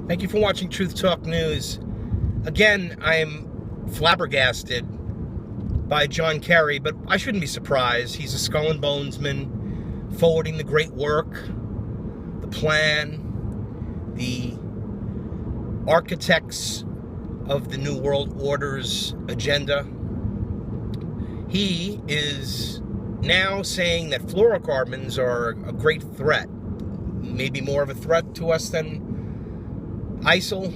Thank you for watching Truth Talk News. Again, I am flabbergasted by John Kerry, but I shouldn't be surprised. He's a skull and bonesman, forwarding the great work, the plan, the architects of the New World Order's agenda. He is now saying that fluorocarbons are a great threat, maybe more of a threat to us than ISIL,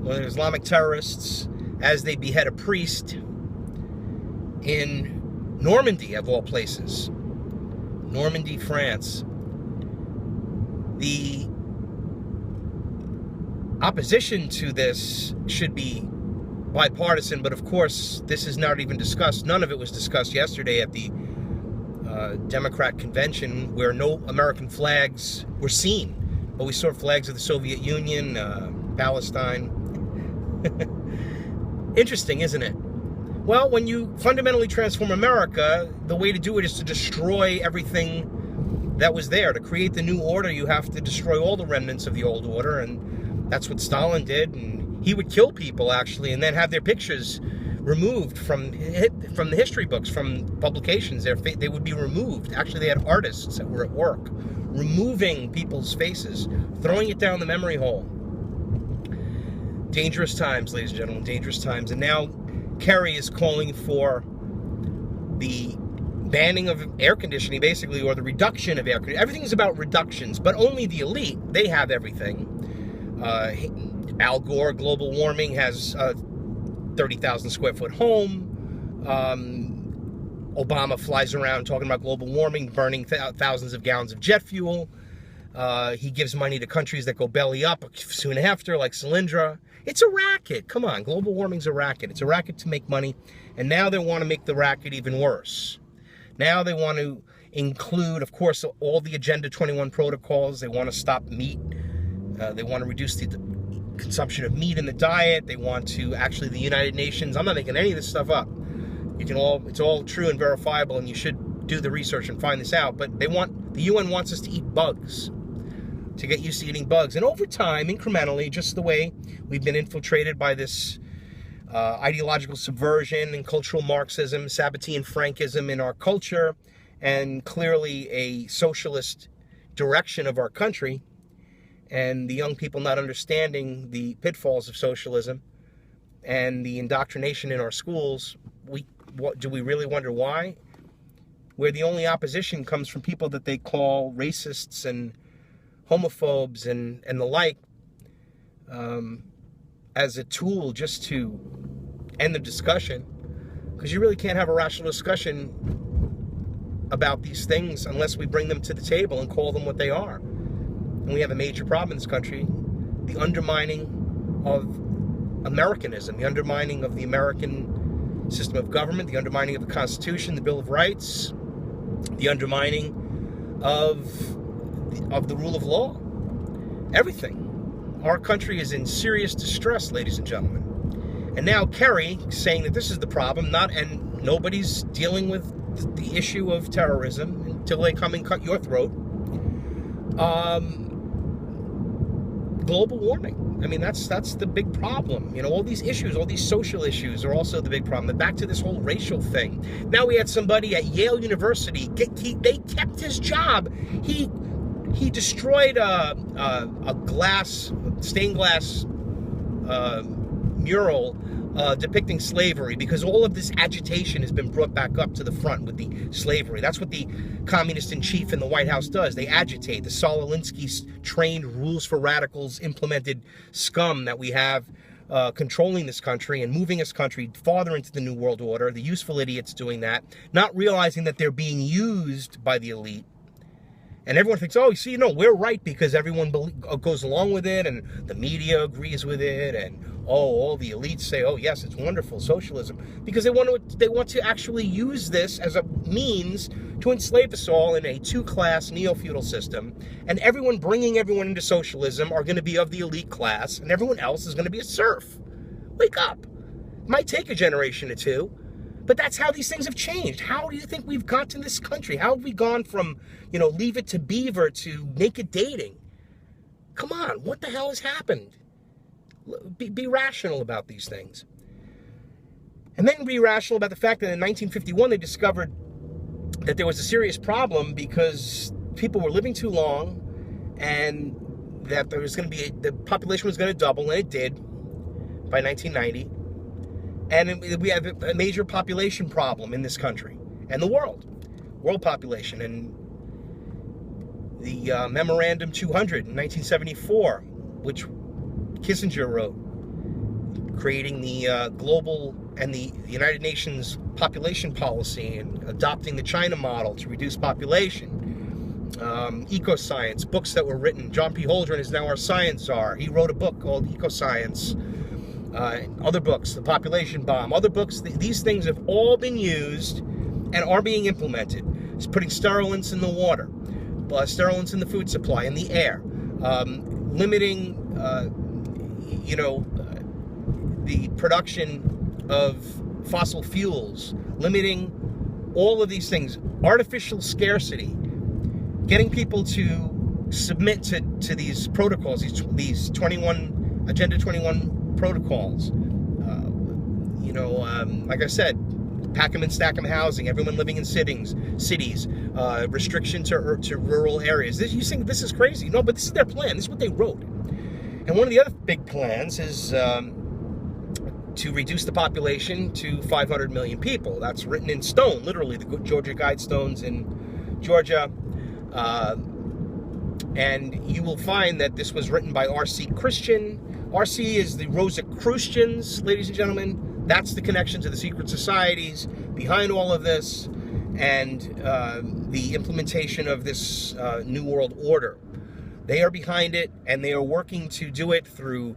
or the Islamic terrorists, as they behead a priest in Normandy, of all places. Normandy, France. The opposition to this should be bipartisan, but of course, this is not even discussed. None of it was discussed yesterday at the Democrat convention, where no American flags were seen. But we saw flags of the Soviet Union, Palestine. Interesting, isn't it? Well, when you fundamentally transform America, the way to do it is to destroy everything that was there. To create the new order, you have to destroy all the remnants of the old order, and that's what Stalin did. And he would kill people, actually, and then have their pictures removed from the history books, from publications. They would be removed. Actually, they had artists that were at work removing people's faces, throwing it down the memory hole. Dangerous times, ladies and gentlemen, dangerous times. And now Kerry is calling for the banning of air conditioning, basically, or the reduction of air conditioning. Everything's about reductions, but only the elite. They have everything. Al Gore, global warming, has a 30,000 square foot home. Obama flies around talking about global warming, burning thousands of gallons of jet fuel. He gives money to countries that go belly up soon after, like Solyndra. It's a racket. Come on, global warming's a racket. It's a racket to make money, and now they want to make the racket even worse. Now they want to include, of course, all the Agenda 21 protocols. They want to stop meat. They want to reduce the consumption of meat in the diet. They want to, actually, the United Nations, I'm not making any of this stuff up. It's all true and verifiable, and you should do the research and find this out. But the UN wants us to eat bugs, to get used to eating bugs. And over time, incrementally, just the way we've been infiltrated by this ideological subversion and cultural Marxism, Sabbatean Frankism in our culture, and clearly a socialist direction of our country, and the young people not understanding the pitfalls of socialism and the indoctrination in our schools, do we really wonder why? Where the only opposition comes from people that they call racists and homophobes and the like, as a tool just to end the discussion, because you really can't have a rational discussion about these things unless we bring them to the table and call them what they are. And we have a major problem in this country: the undermining of Americanism, the undermining of the American system of government, the undermining of the Constitution, the Bill of Rights, the undermining of the rule of law. Everything. Our country is in serious distress, ladies and gentlemen. And now Kerry saying that this is the problem, and nobody's dealing with the issue of terrorism until they come and cut your throat. Global warming. I mean, that's the big problem. You know, all these issues, all these social issues are also the big problem. And back to this whole racial thing. Now we had somebody at Yale University, they kept his job. He destroyed a stained glass mural depicting slavery, because all of this agitation has been brought back up to the front with the slavery. That's what the communist-in-chief in the White House does. They agitate. The Saul Alinsky's trained rules for radicals implemented scum that we have controlling this country and moving this country farther into the New World Order. The useful idiots doing that, not realizing that they're being used by the elite. And everyone thinks, oh, you see, no, we're right because everyone goes along with it, and the media agrees with it, and all the elites say, oh, yes, it's wonderful, socialism, because they want to actually use this as a means to enslave us all in a two-class neo-feudal system, and everyone bringing everyone into socialism are going to be of the elite class, and everyone else is going to be a serf. Wake up. It might take a generation or two, but that's how these things have changed. How do you think we've got to this country? How have we gone from, Leave It to Beaver to naked dating? Come on, what the hell has happened? Be rational about these things. And then be rational about the fact that in 1951 they discovered that there was a serious problem because people were living too long, and that there was going to be the population was going to double, and it did by 1990. And we have a major population problem in this country and the world population. And the Memorandum 200 in 1974, which Kissinger wrote, creating the global and the United Nations population policy and adopting the China model to reduce population. Ecoscience, books that were written. John P. Holdren is now our science czar. He wrote a book called Ecoscience. Other books, The Population Bomb, other books. These things have all been used and are being implemented. It's putting sterilants in the water, sterilants in the food supply, in the air, limiting, the production of fossil fuels, limiting all of these things, artificial scarcity, getting people to submit to these protocols, these 21 Agenda 21 protocols. Like I said, pack 'em and stack 'em housing, everyone living in cities, restriction to rural areas. You think this is crazy? No, but this is their plan. This is what they wrote. And one of the other big plans is to reduce the population to 500 million people. That's written in stone, literally, the Georgia Guidestones in Georgia. And you will find that this was written by R.C. Christian. R.C. is the Rosicrucians, ladies and gentlemen. That's the connection to the secret societies behind all of this, and the implementation of this New World Order. They are behind it, and they are working to do it through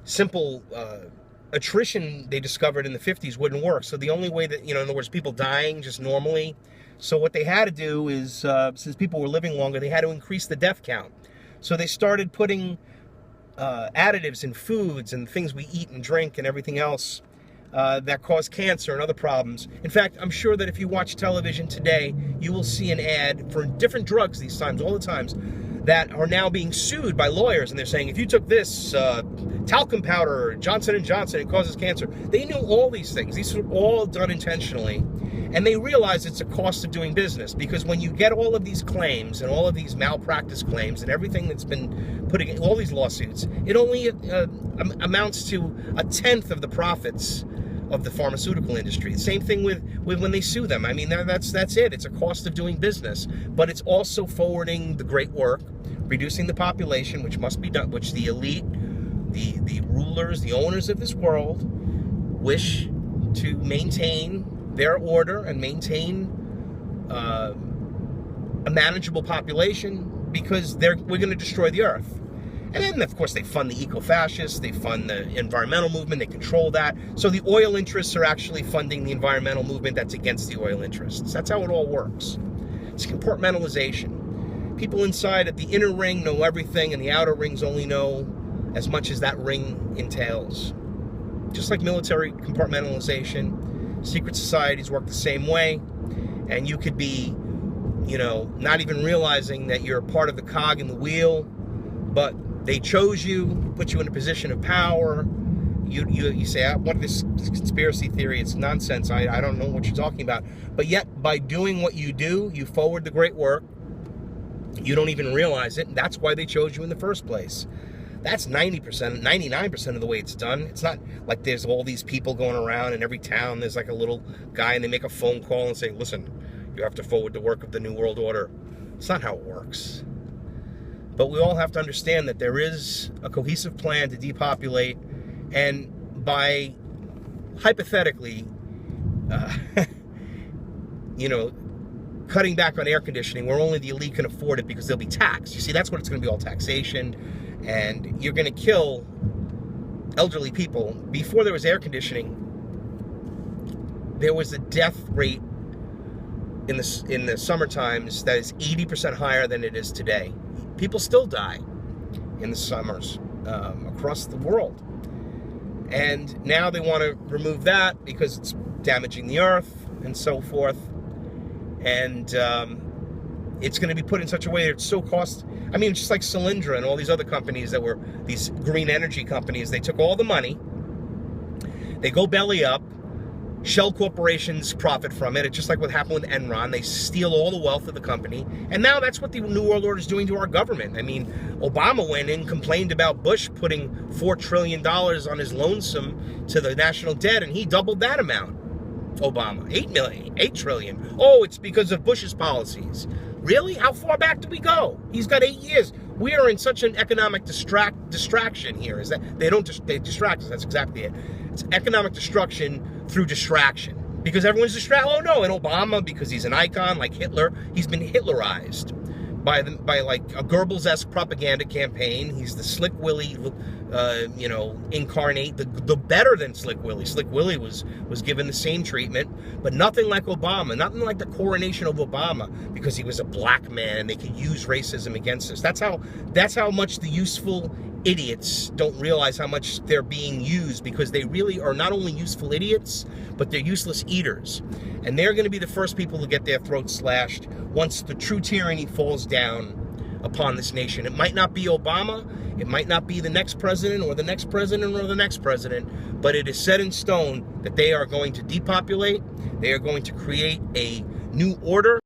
simple attrition. They discovered in the 50s wouldn't work. So the only way that, in other words, people dying just normally. So what they had to do is, since people were living longer, they had to increase the death count. So they started putting additives in foods and things we eat and drink and everything else that cause cancer and other problems. In fact, I'm sure that if you watch television today, you will see an ad for different drugs these times, all the times, that are now being sued by lawyers, and they're saying, if you took this talcum powder, Johnson & Johnson, it causes cancer. They knew all these things. These were all done intentionally, and they realize it's a cost of doing business, because when you get all of these claims and all of these malpractice claims and everything that's been putting in all these lawsuits, it only amounts to 1/10 of the profits of the pharmaceutical industry. Same thing with when they sue them. I mean, that's it. It's a cost of doing business, but it's also forwarding the great work, reducing the population, which must be done, which the elite, the rulers, the owners of this world wish to maintain their order and maintain a manageable population, because we're going to destroy the earth. And then, of course, they fund the eco-fascists, they fund the environmental movement, they control that. So the oil interests are actually funding the environmental movement that's against the oil interests. That's how it all works. It's compartmentalization. People inside at the inner ring know everything, and the outer rings only know as much as that ring entails. Just like military compartmentalization, secret societies work the same way, and you could be, not even realizing that you're a part of the cog in the wheel, but they chose you, put you in a position of power. You say, I want this conspiracy theory. It's nonsense. I don't know what you're talking about. But yet, by doing what you do, you forward the great work. You don't even realize it. And that's why they chose you in the first place. That's 90%, 99% of the way it's done. It's not like there's all these people going around in every town. There's like a little guy, and they make a phone call and say, listen, you have to forward the work of the New World Order. It's not how it works. But we all have to understand that there is a cohesive plan to depopulate, and by hypothetically, cutting back on air conditioning where only the elite can afford it because they'll be taxed. You see, that's what it's going to be, all taxation, and you're going to kill elderly people. Before there was air conditioning, there was a death rate in the summer times that is 80% higher than it is today. People still die in the summers across the world. And now they want to remove that because it's damaging the earth and so forth. And it's going to be put in such a way that it's so cost. I mean, just like Solyndra and all these other companies that were these green energy companies, they took all the money, they go belly up, shell corporations profit from it. It's just like what happened with Enron. They steal all the wealth of the company. And now that's what the New World Order is doing to our government. I mean, Obama went in, complained about Bush putting $4 trillion on his lonesome to the national debt, and he doubled that amount. Obama, 8 trillion. Oh, it's because of Bush's policies. Really? How far back do we go? He's got 8 years. We are in such an economic distraction here. Is that they distract us? That's exactly it. It's economic destruction through distraction, because everyone's distracted. Oh no, and Obama, because he's an icon like Hitler, he's been Hitlerized by like a Goebbels-esque propaganda campaign. He's the Slick Willie, incarnate, the better than Slick Willie. Slick Willie was given the same treatment, but nothing like Obama, nothing like the coronation of Obama, because he was a black man and they could use racism against us. That's how much the useful idiots don't realize how much they're being used, because they really are not only useful idiots, but they're useless eaters. And they're going to be the first people to get their throats slashed once the true tyranny falls down upon this nation. It might not be Obama, it might not be the next president or the next president or the next president, but it is set in stone that they are going to depopulate, they are going to create a new order.